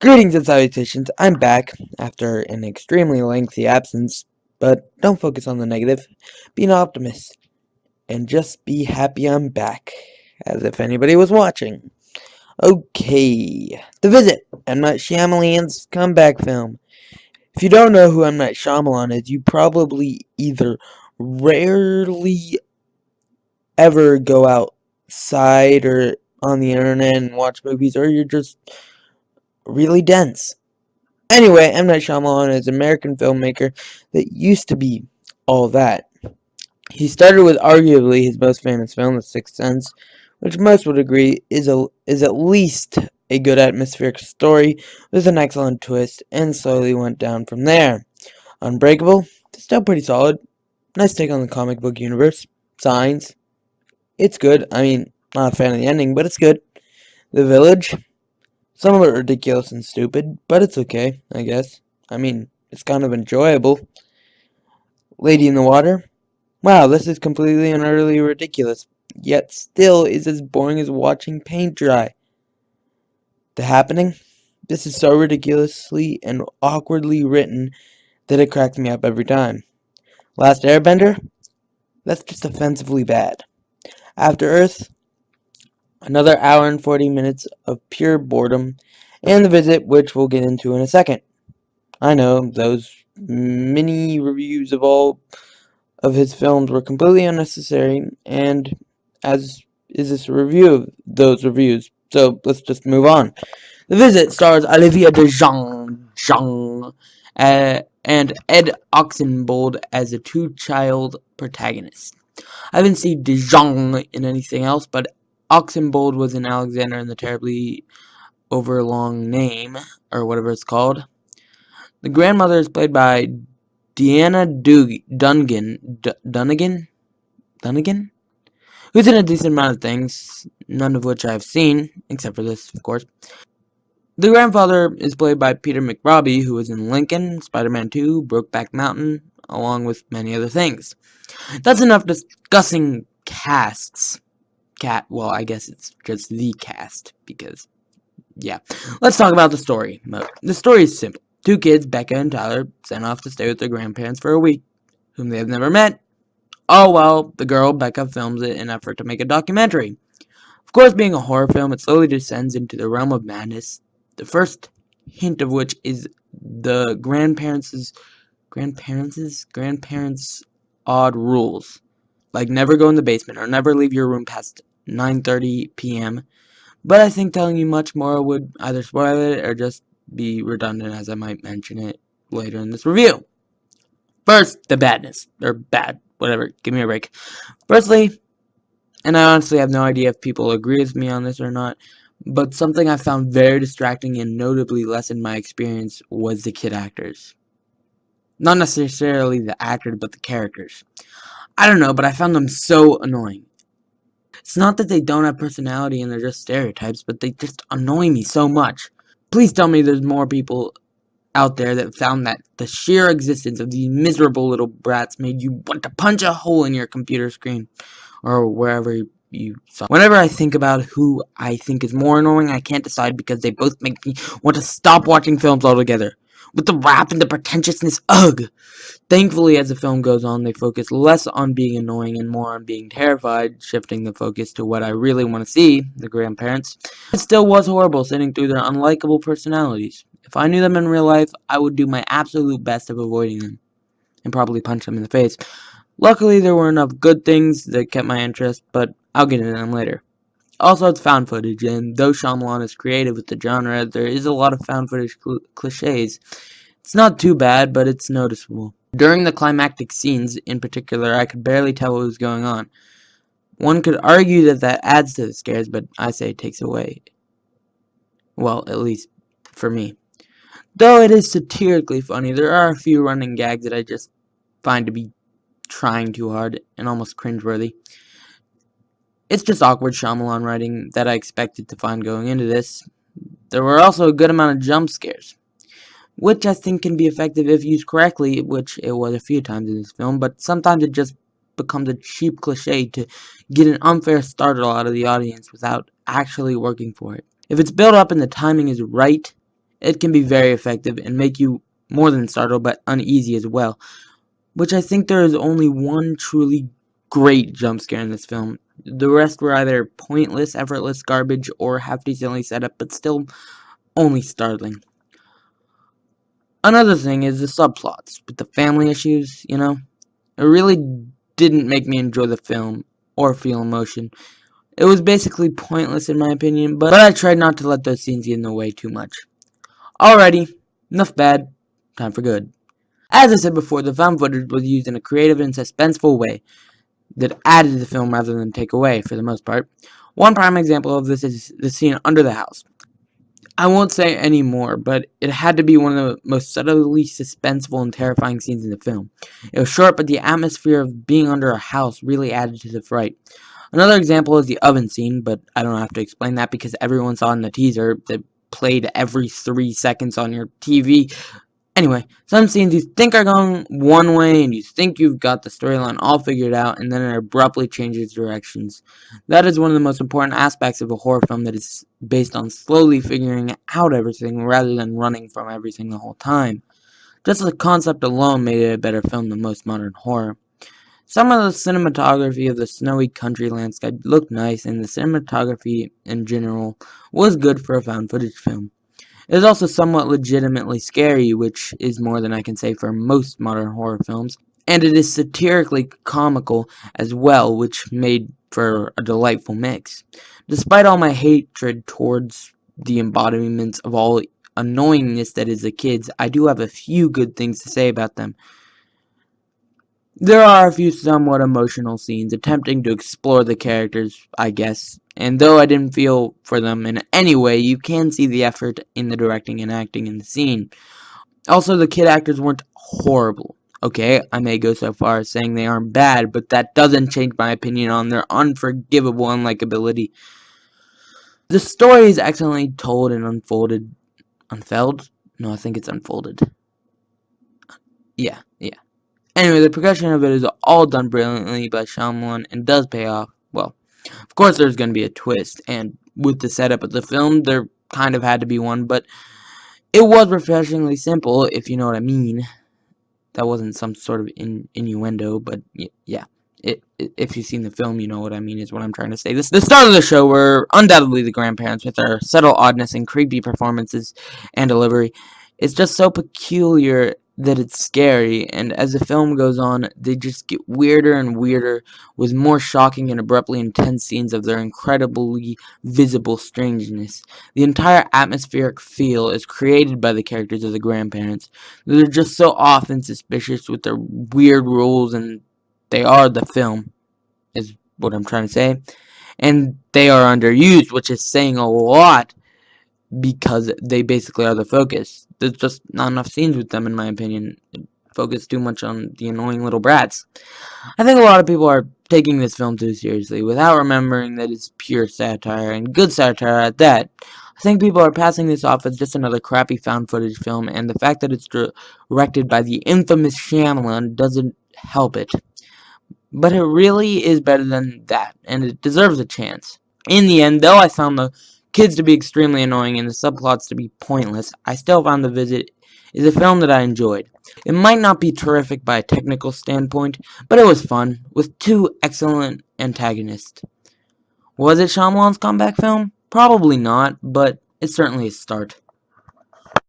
Greetings and salutations, I'm back after an extremely lengthy absence, but don't focus on the negative, be an optimist, and just be happy I'm back, as if anybody was watching. Okay, The Visit, M. Night Shyamalan's comeback film. If you don't know who M. Night Shyamalan is, you probably either rarely ever go outside or on the internet and watch movies, or you're just really dense. Anyway, M. Night Shyamalan is an American filmmaker that used to be all that. He started with arguably his most famous film, The Sixth Sense, which most would agree is at least a good atmospheric story with an excellent twist, and slowly went down from there. Unbreakable, still pretty solid. Nice take on the comic book universe. Signs, it's good. I mean, not a fan of the ending, but it's good. The Village, some of it ridiculous and stupid, but it's okay, I guess. I mean, it's kind of enjoyable. Lady in the Water, wow, this is completely and utterly ridiculous, yet still is as boring as watching paint dry. The Happening, this is so ridiculously and awkwardly written that it cracks me up every time. Last Airbender, that's just offensively bad. After Earth, another hour and 40 minutes of pure boredom, and The Visit, which we'll get into in a second. I know, those mini reviews of all of his films were completely unnecessary, and as is this review of those reviews. So let's just move on. The Visit stars Olivia DeJonge and Ed Oxenbould as a two-child protagonist. I haven't seen DeJonge in anything else, but Oxenbould was in Alexander and the Terribly Overlong Name, or whatever it's called. The grandmother is played by Deanna Dunnigan, who's in a decent amount of things, none of which I've seen, except for this, of course. The grandfather is played by Peter McRobbie, who was in Lincoln, Spider-Man 2, Brokeback Mountain, along with many other things. That's enough discussing casts. Well, I guess it's just the cast, because, yeah. Let's talk about the story. The story is simple. Two kids, Becca and Tyler, sent off to stay with their grandparents for a week, whom they have never met. Oh well, the girl, Becca, films it in an effort to make a documentary. Of course, being a horror film, it slowly descends into the realm of madness, the first hint of which is the grandparents' odd rules. Like never go in the basement or never leave your room past 9:30 p.m. But I think telling you much more would either spoil it or just be redundant, as I might mention it later in this review. First, the badness. Or bad. Whatever. Give me a break. Firstly, and I honestly have no idea if people agree with me on this or not, but something I found very distracting and notably lessened my experience was the kid actors. Not necessarily the actors, but the characters. I don't know, but I found them so annoying. It's not that they don't have personality and they're just stereotypes, but they just annoy me so much. Please tell me there's more people out there that found that the sheer existence of these miserable little brats made you want to punch a hole in your computer screen or wherever you saw. Whenever I think about who I think is more annoying, I can't decide because they both make me want to stop watching films altogether. With the rap and the pretentiousness, ugh! Thankfully, as the film goes on, they focus less on being annoying and more on being terrified, shifting the focus to what I really want to see, the grandparents. It still was horrible sitting through their unlikable personalities. If I knew them in real life, I would do my absolute best of avoiding them, and probably punch them in the face. Luckily, there were enough good things that kept my interest, but I'll get into them later. Also, it's found footage, and though Shyamalan is creative with the genre, there is a lot of found footage cliches. It's not too bad, but it's noticeable. During the climactic scenes, in particular, I could barely tell what was going on. One could argue that adds to the scares, but I say it takes away. Well, at least for me. Though it is satirically funny, there are a few running gags that I just find to be trying too hard and almost cringeworthy. It's just awkward Shyamalan writing that I expected to find going into this. There were also a good amount of jump scares, which I think can be effective if used correctly, which it was a few times in this film, but sometimes it just becomes a cheap cliche to get an unfair startle out of the audience without actually working for it. If it's built up and the timing is right, It can be very effective and make you more than startled but uneasy as well, which I think there is only one truly great jump scare in this film. The rest were either pointless, effortless garbage or half decently set up but still only startling. Another thing is the subplots with the family issues, you know. It really didn't make me enjoy the film or feel emotion. It was basically pointless in my opinion, but I tried not to let those scenes get in the way too much. Alrighty, enough bad, time for good. As I said before, the found footage was used in a creative and suspenseful way that added to the film rather than take away, for the most part. One prime example of this is the scene under the house. I won't say any more, but it had to be one of the most subtly suspenseful and terrifying scenes in the film. It was short, but the atmosphere of being under a house really added to the fright. Another example is the oven scene, but I don't have to explain that because everyone saw in the teaser that played every 3 seconds on your TV. Anyway, some scenes you think are going one way and you think you've got the storyline all figured out and then it abruptly changes directions. That is one of the most important aspects of a horror film that is based on slowly figuring out everything rather than running from everything the whole time. Just the concept alone made it a better film than most modern horror. Some of the cinematography of the snowy country landscape looked nice and the cinematography in general was good for a found footage film. It is also somewhat legitimately scary, which is more than I can say for most modern horror films, and it is satirically comical as well, which made for a delightful mix. Despite all my hatred towards the embodiments of all annoyingness that is the kids, I do have a few good things to say about them. There are a few somewhat emotional scenes attempting to explore the characters, I guess, and though I didn't feel for them in any way, you can see the effort in the directing and acting in the scene. Also, the kid actors weren't horrible. Okay, I may go so far as saying they aren't bad, but that doesn't change my opinion on their unforgivable unlikability. The story is excellently told and unfolded. Unfelled? No, I think it's unfolded. Yeah. Anyway, the progression of it is all done brilliantly by Shyamalan and does pay off. Well, of course there's going to be a twist, and with the setup of the film, there kind of had to be one, but it was refreshingly simple, if you know what I mean. That wasn't some sort of innuendo, but yeah. If you've seen the film, you know what I mean is what I'm trying to say. The start of the show were undoubtedly the grandparents with their subtle oddness and creepy performances and delivery. It's just so peculiar that it's scary, and as the film goes on, they just get weirder and weirder with more shocking and abruptly intense scenes of their incredibly visible strangeness. The entire atmospheric feel is created by the characters of the grandparents. They're just so often suspicious with their weird rules, and they are the film, is what I'm trying to say. And they are underused, which is saying a lot because they basically are the focus. There's just not enough scenes with them, in my opinion. Focus too much on the annoying little brats. I think a lot of people are taking this film too seriously without remembering that it's pure satire, and good satire at that. I think people are passing this off as just another crappy found footage film, and the fact that it's directed by the infamous Shyamalan doesn't help it. But it really is better than that, and it deserves a chance. In the end, though I found the kids to be extremely annoying and the subplots to be pointless, I still found The Visit is a film that I enjoyed. It might not be terrific by a technical standpoint, but it was fun, with two excellent antagonists. Was it Shyamalan's comeback film? Probably not, but it's certainly a start.